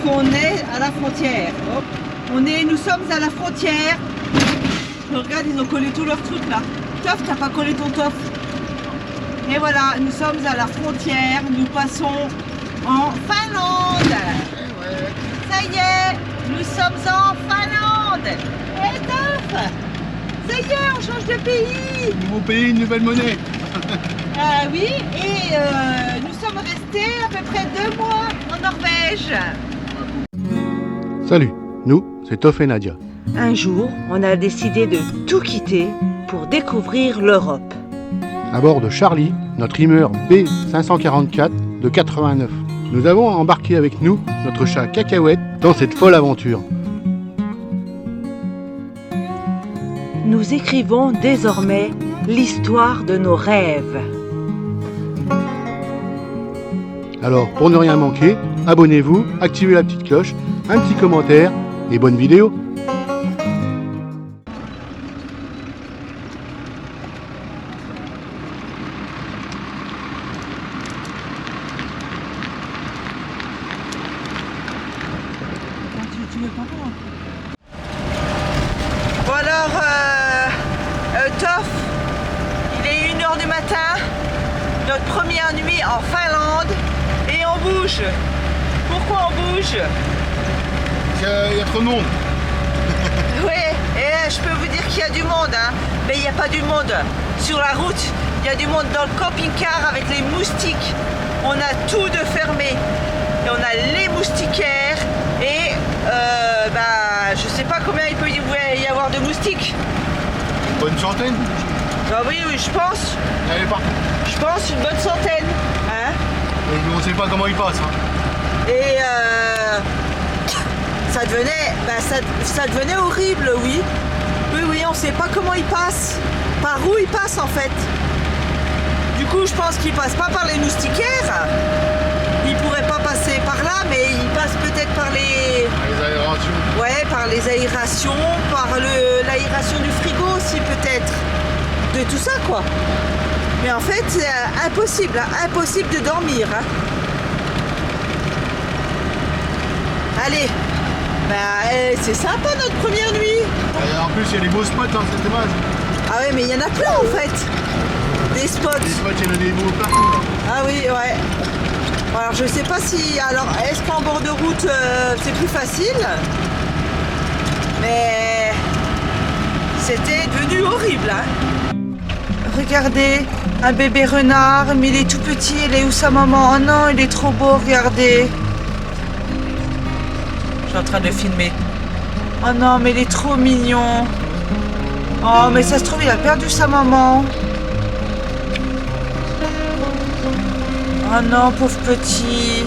qu'on est à la frontière. Oh. Nous sommes à la frontière. Regarde, ils ont collé tous leurs trucs là. Toff, t'as pas collé ton toff. Et voilà, nous sommes à la frontière. Nous passons en Finlande. Ça y est, nous sommes en Finlande. Et Toff, ça y est, on change de pays. Nouveau pays, une nouvelle monnaie. Oui, et nous sommes restés à peu près 2 mois en Norvège. Salut, nous, c'est Toff et Nadia. Un jour, on a décidé de tout quitter pour découvrir l'Europe. À bord de Charlie, notre Hummer B544 de 89. Nous avons embarqué avec nous notre chat Cacahuète dans cette folle aventure. Nous écrivons désormais l'histoire de nos rêves. Alors, pour ne rien manquer, abonnez-vous, activez la petite cloche, un petit commentaire et bonne vidéo. Bon alors, Toff, il est 1h du matin, notre première nuit en Finlande, et on bouge. Pourquoi on bouge? Il y a trop de monde. Oui, et je peux vous dire qu'il y a du monde, hein, mais il n'y a pas du monde sur la route. Il y a du monde dans le camping-car avec les moustiques. On a tout de fermé. Et on a les moustiquaires et je sais pas combien il peut y avoir de moustiques. Une bonne centaine. Ah oui, je pense. Allez, partout. Je pense une bonne centaine. Hein? On ne sait pas comment ils passent. Hein. Et ça devenait horrible, oui. Oui, on sait pas comment ils passent. Par où ils passent en fait. Du coup, je pense qu'ils passent pas par les moustiquaires. Ils pourraient pas passer par là, mais ils passent peut-être par les... Les aérations. Ouais, par les aérations, par l'aération du frigo aussi peut-être. De tout ça quoi. Mais en fait, c'est impossible, hein, impossible de dormir. Hein. Allez, c'est sympa notre première nuit. En plus, il y a des beaux spots, hein, c'est dommage. Ah ouais, mais il y en a plein en fait. Des spots. Des spots, il y en a des beaux partout. Ah oui, ouais. Alors je sais pas si... Alors, est-ce qu'en bord de route, c'est plus facile? Mais... c'était devenu horrible, hein. Regardez, un bébé renard, mais il est tout petit. Il est où sa maman? Oh non, il est trop beau, regardez. Je suis en train de filmer. Oh non, mais il est trop mignon. Oh, mais ça se trouve, il a perdu sa maman. Oh non, pauvre petit.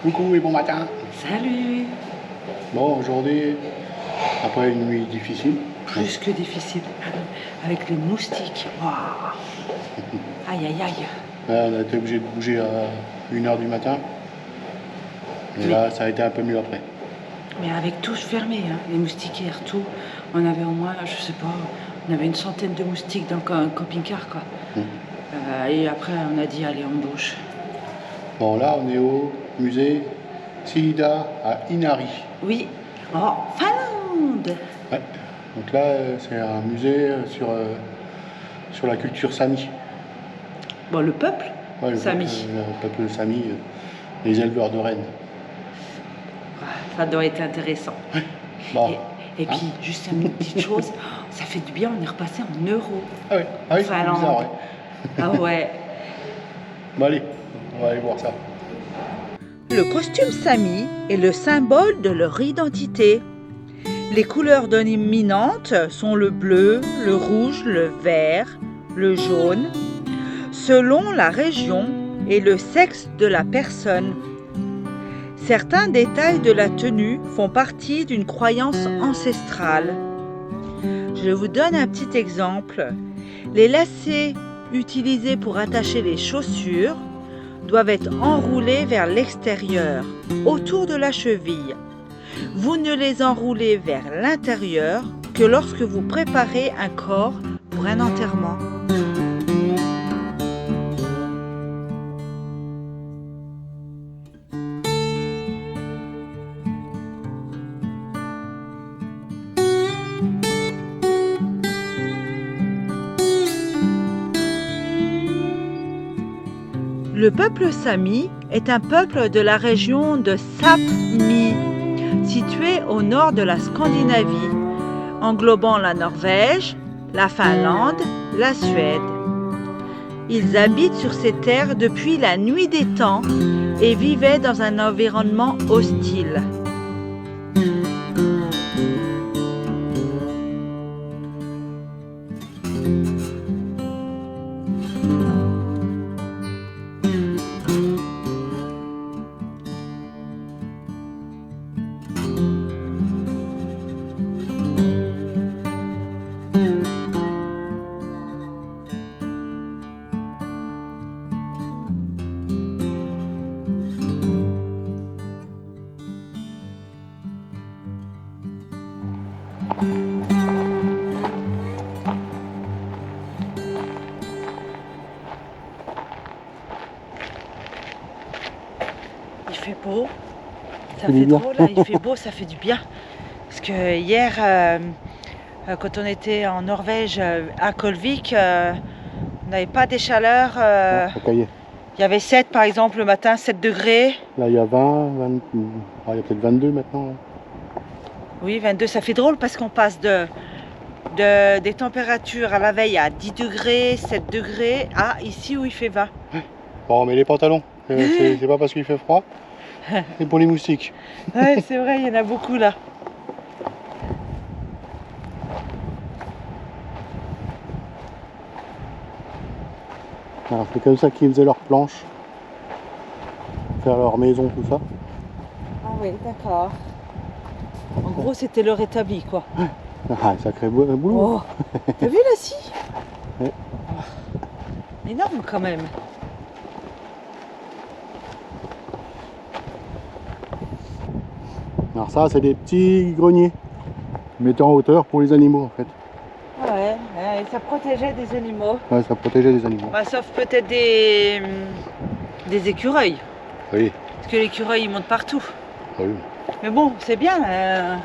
Coucou et bon matin. Salut. Bon, aujourd'hui, après une nuit difficile. Plus que difficile. Avec les moustiques. Waouh. Aïe, aïe, aïe. On a été obligé de bouger à 1h du matin. Et là, ça a été un peu mieux après. Mais avec tout fermé, hein, les moustiquaires, tout. On avait au moins, je sais pas, on avait une centaine de moustiques dans le camping-car, quoi. Et après, on a dit, allez, on bouge. Bon, là, on est au musée Silida à Inari. Oui. Oh, Finlande. Ouais. Donc là, c'est un musée sur la culture Sami. Bon, le peuple Ouais, Sami. Le peuple Sami, les éleveurs de rennes. Ça doit être intéressant. Bon. Et puis, juste une petite chose, ça fait du bien, on est repassé en euros. Ah oui, c'est Finlande. bizarre, ouais. Ah ouais. Bon allez, on va aller voir ça. Le costume Sami est le symbole de leur identité. Les couleurs dominantes sont le bleu, le rouge, le vert, le jaune, selon la région et le sexe de la personne. Certains détails de la tenue font partie d'une croyance ancestrale. Je vous donne un petit exemple. Les lacets utilisés pour attacher les chaussures doivent être enroulés vers l'extérieur, autour de la cheville. Vous ne les enroulez vers l'intérieur que lorsque vous préparez un corps pour un enterrement. Le peuple Sami est un peuple de la région de Sápmi, situé au nord de la Scandinavie, englobant la Norvège, la Finlande, la Suède. Ils habitent sur ces terres depuis la nuit des temps et vivaient dans un environnement hostile. Il fait beau, ça fait drôle, là. Il fait beau, ça fait du bien. Parce que hier, quand on était en Norvège, à Kolvik, on n'avait pas des chaleurs. Il y avait 7 par exemple le matin, 7 degrés. Là il y a 20, il y a peut-être 22 maintenant. Oui, 22, ça fait drôle parce qu'on passe des températures à la veille à 10 degrés, 7 degrés, à ici où il fait 20. Bon, on met les pantalons, c'est pas parce qu'il fait froid, c'est pour les moustiques. Ouais, c'est vrai, il y en a beaucoup là. Alors, c'est comme ça qu'ils faisaient leurs planches, faire leur maison, tout ça. Ah oui, d'accord. En gros, c'était leur établi, quoi. Ah, sacré boulot. Oh, t'as vu la scie? Ouais. Énorme quand même. Alors ça, c'est des petits greniers, mettez en hauteur pour les animaux en fait. Ouais, ça protégeait des animaux. Ouais, ça protégeait des animaux. Bah, sauf peut-être des écureuils. Oui. Parce que l'écureuil, il monte partout. Oui. Mais bon, c'est bien.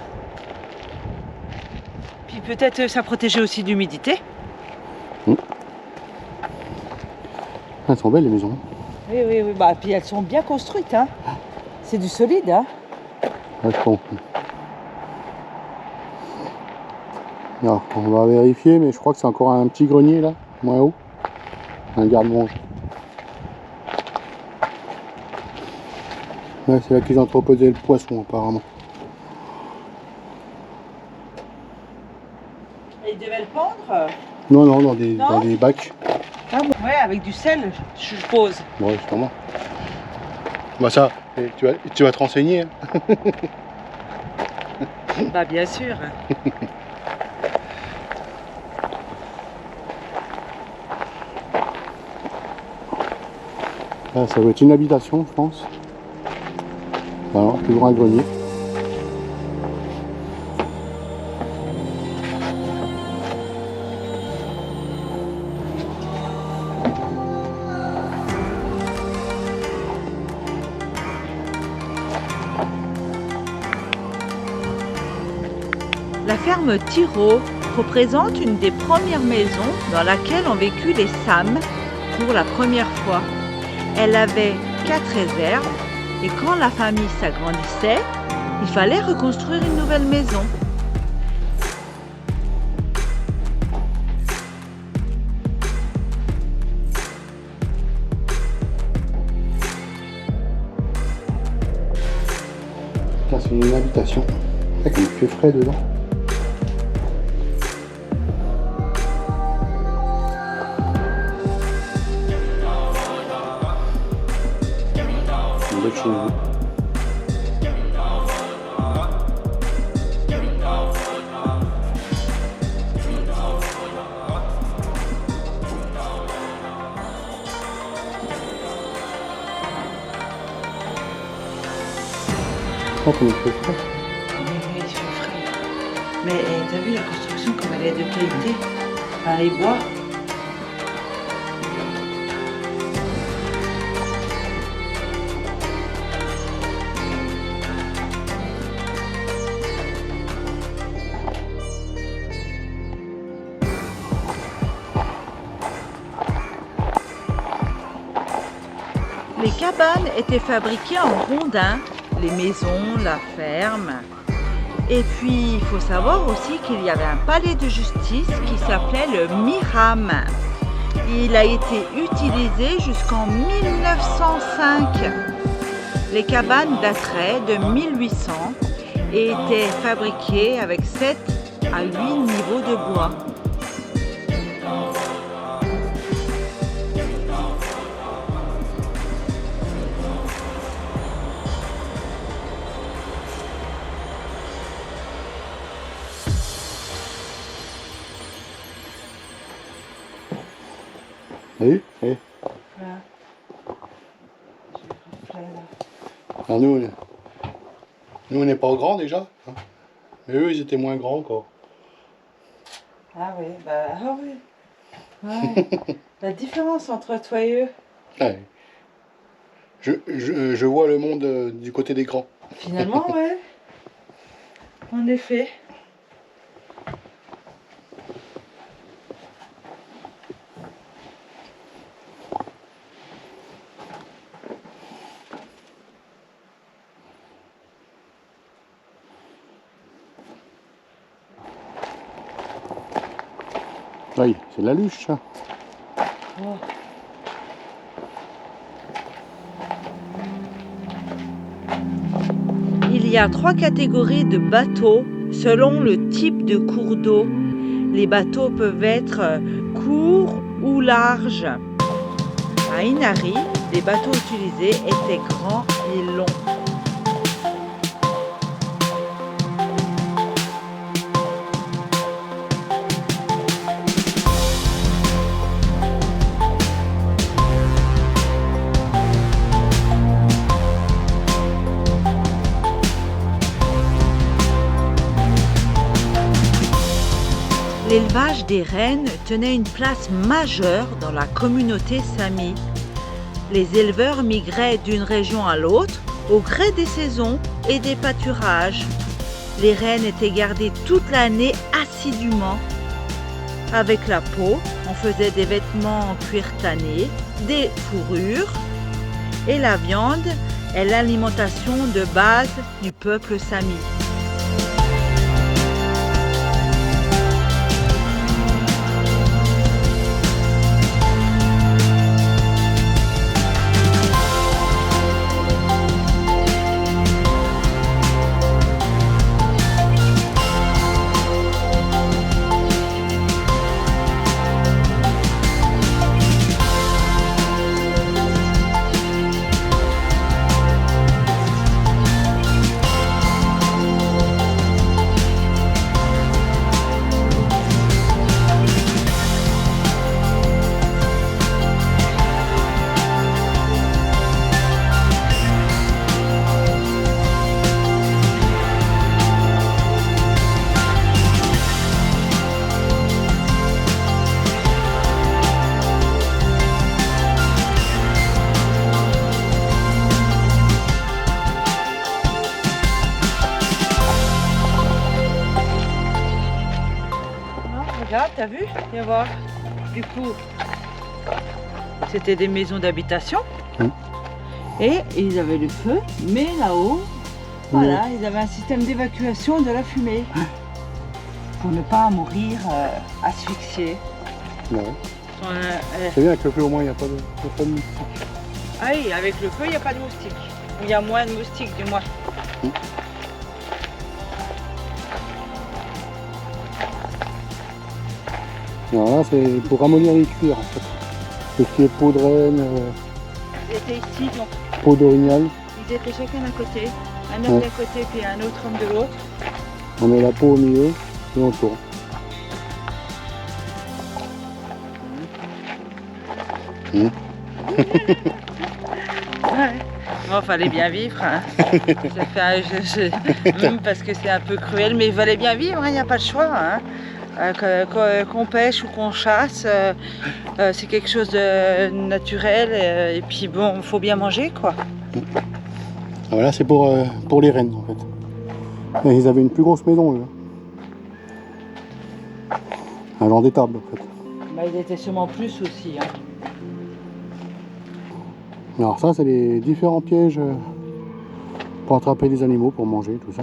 Puis peut-être ça protégeait aussi de l'humidité. Elles sont belles les maisons. Oui, oui, oui. Bah, puis elles sont bien construites. Hein. C'est du solide. Hein. Ouais, je pense. Alors, on va vérifier, mais je crois que c'est encore un petit grenier là, moins haut. Un garde-manger. Ouais, c'est là qu'ils entreposaient le poisson apparemment. Et ils devaient le pendre? Non, non, dans des bacs. Ah bon. Ouais, avec du sel, je suppose. Ouais, justement. Bah ça, tu vas te renseigner. Hein. Bah bien sûr. Là, ça doit être une habitation, je pense. Alors, toujours un grenier. La ferme Tiro représente une des premières maisons dans laquelle ont vécu les Sam pour la première fois. Elle avait 4 réserves et quand la famille s'agrandissait, Il fallait reconstruire une nouvelle maison. Là, c'est une habitation. Comme il fait frais dedans. Une belle chose. Oh, comme il fait frais. Oui, il fait frais. Mais t'as vu la construction comme elle est de qualité? Enfin, les bois. Les cabanes étaient fabriquées en rondins, les maisons, la ferme. Et puis, il faut savoir aussi qu'il y avait un palais de justice qui s'appelait le Miram. Il a été utilisé jusqu'en 1905. Les cabanes dateraient de 1800 et étaient fabriquées avec 7 à 8 niveaux de bois. Vous voyez? Voilà. Je vais faire frais, là. Alors nous on n'est pas grands déjà, hein. Mais eux ils étaient moins grands encore. Ah oui, ah oui. Ouais. La différence entre toi et eux. Ouais. Je vois le monde du côté des grands. Finalement, ouais. En effet. Oui, c'est de la luche ça. Oh. Il y a 3 catégories de bateaux selon le type de cours d'eau. Les bateaux peuvent être courts ou larges. À Inari, les bateaux utilisés étaient grands et longs. L'élevage des rennes tenait une place majeure dans la communauté Sami. Les éleveurs migraient d'une région à l'autre au gré des saisons et des pâturages. Les rennes étaient gardées toute l'année assidûment. Avec la peau, on faisait des vêtements en cuir tanné, des fourrures, et la viande est l'alimentation de base du peuple Sami. Regarde, t'as vu? Viens voir. Du coup, c'était des maisons d'habitation. Et ils avaient le feu, mais là-haut, Voilà, ils avaient un système d'évacuation de la fumée. Pour ne pas mourir asphyxié. Ouais. C'est bien avec le feu, au moins, il n'y a pas de moustiques. Ah oui, avec le feu, il n'y a pas de moustiques. Il y a moins de moustiques, du moins. Alors là, c'est pour ramollir les cuirs, en fait. Tout ce qui est peau de renne, Ils étaient ici, donc peau d'orignal. ils étaient chacun d'un côté. Un homme d'un côté, puis un autre homme de l'autre. On met la peau au milieu et on tourne. Ouais. Bon, fallait bien vivre. Hein. Parce que c'est un peu cruel, mais il fallait bien vivre, il n'y a pas le choix. Hein. Qu'on pêche ou qu'on chasse, c'est quelque chose de naturel. Et puis bon, il faut bien manger, quoi. Voilà, c'est pour les rennes, en fait. Et ils avaient une plus grosse maison, eux. Un genre d'étable, en fait. Bah, il était sûrement plus aussi. Hein. Alors ça, c'est les différents pièges pour attraper les animaux, pour manger, tout ça.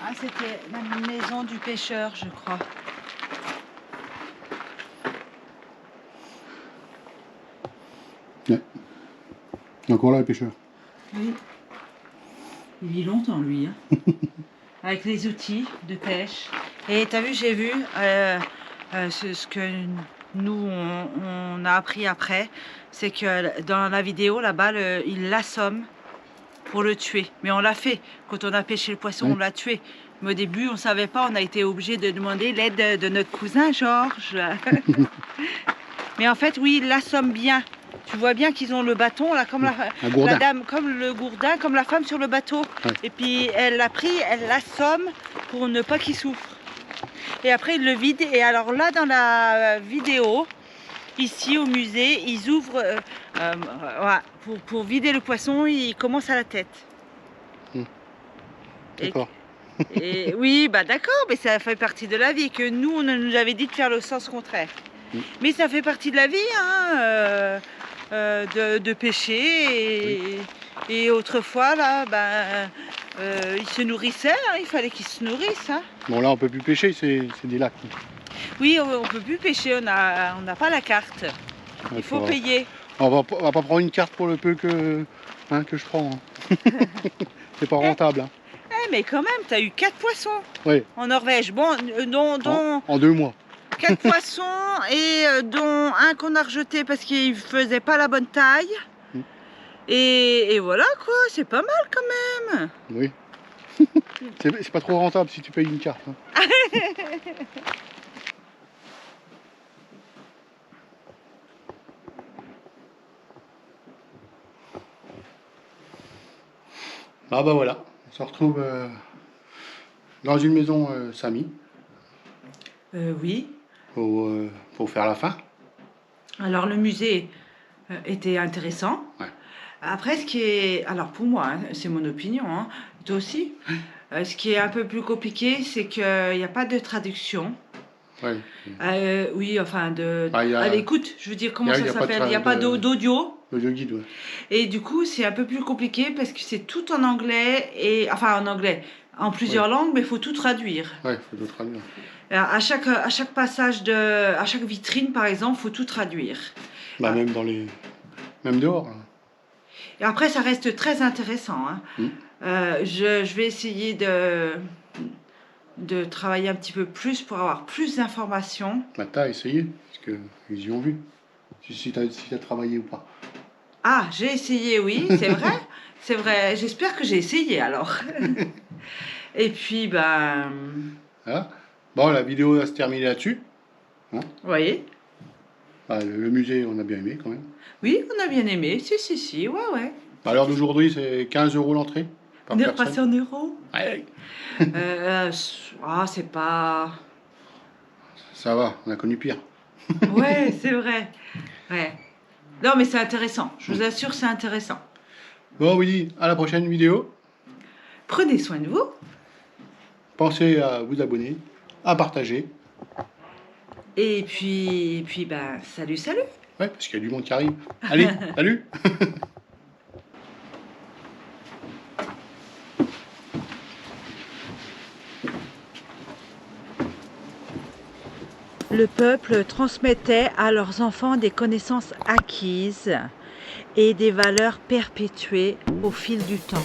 Ah, c'était la maison du pêcheur, je crois. Ouais. Donc voilà le pêcheur. Oui. Il vit longtemps, lui. Hein. Avec les outils de pêche. Et t'as vu, j'ai vu ce que nous, on a appris après, c'est que dans la vidéo, là-bas, il l'assomme pour le tuer. Mais on l'a fait. Quand on a pêché le poisson, on l'a tué. Mais au début, on ne savait pas. On a été obligé de demander l'aide de notre cousin Georges. Mais en fait, oui, il l'assomme bien. Tu vois bien qu'ils ont le bâton, là, comme la dame, comme le gourdin, comme la femme sur le bateau. Ouais. Et puis, elle l'a pris, elle l'assomme pour ne pas qu'il souffre. Et après, il le vide. Et alors là, dans la vidéo, ici au musée, ils ouvrent, voilà, pour vider le poisson, ils commencent à la tête. D'accord. Et oui, bah d'accord, mais ça fait partie de la vie. Que nous, on nous avait dit de faire le sens contraire. Mais ça fait partie de la vie, hein, de pêcher. Et autrefois, là, ben, ils se nourrissaient, hein, il fallait qu'ils se nourrissent. Hein. Bon, là, on peut plus pêcher, c'est des lacs. Oui, on peut plus pêcher, on n'a pas la carte. Il faut payer. On va pas prendre une carte pour le peu que je prends. Hein. C'est pas rentable. Hein. Mais quand même, tu as eu 4 poissons en Norvège. Bon, dont en 2 mois. 4 poissons et dont un qu'on a rejeté parce qu'il faisait pas la bonne taille. Et voilà quoi, c'est pas mal quand même. Oui. C'est pas trop rentable si tu payes une carte. Hein. Ah bah voilà, on se retrouve dans une maison Sami. Oui. Pour faire la fin. Alors le musée était intéressant. Ouais. Après, ce qui est... Alors pour moi, hein, c'est mon opinion, hein, toi aussi. Ce qui est un peu plus compliqué, c'est qu'il n'y a pas de traduction. Ouais. Oui, enfin, à l'écoute, je veux dire, comment ça s'appelle? Il n'y a pas d'audio. L'audio guide, ouais. Et du coup, c'est un peu plus compliqué parce que c'est tout en anglais, enfin en anglais, en plusieurs langues, mais il faut tout traduire. Ouais, il faut tout traduire. À chaque passage, à chaque vitrine, par exemple, il faut tout traduire. Bah, même dehors. Là. Et après, ça reste très intéressant. Hein. Je vais essayer de travailler un petit peu plus pour avoir plus d'informations. Bah, t'as essayé, parce qu'ils y ont vu. Si t'as travaillé ou pas. Ah, j'ai essayé, oui, c'est vrai. C'est vrai. J'espère que j'ai essayé alors. Et puis, ben. Voilà. Bon, la vidéo va se terminer là-dessus. Hein, vous voyez. Ah, le musée, on a bien aimé quand même. Oui, on a bien aimé. Si, ouais. À l'heure d'aujourd'hui, c'est 15 € l'entrée par On est personne. repassé en euros. Ouais, C'est pas... ça va, on a connu pire. Ouais, c'est vrai. Ouais. Non, mais c'est intéressant. Je vous assure, c'est intéressant. Bon, Willy, à la prochaine vidéo. Prenez soin de vous. Pensez à vous abonner, à partager. Et puis ben, salut. Ouais, parce qu'il y a du monde qui arrive. Allez, salut. Le peuple transmettait à leurs enfants des connaissances acquises et des valeurs perpétuées au fil du temps.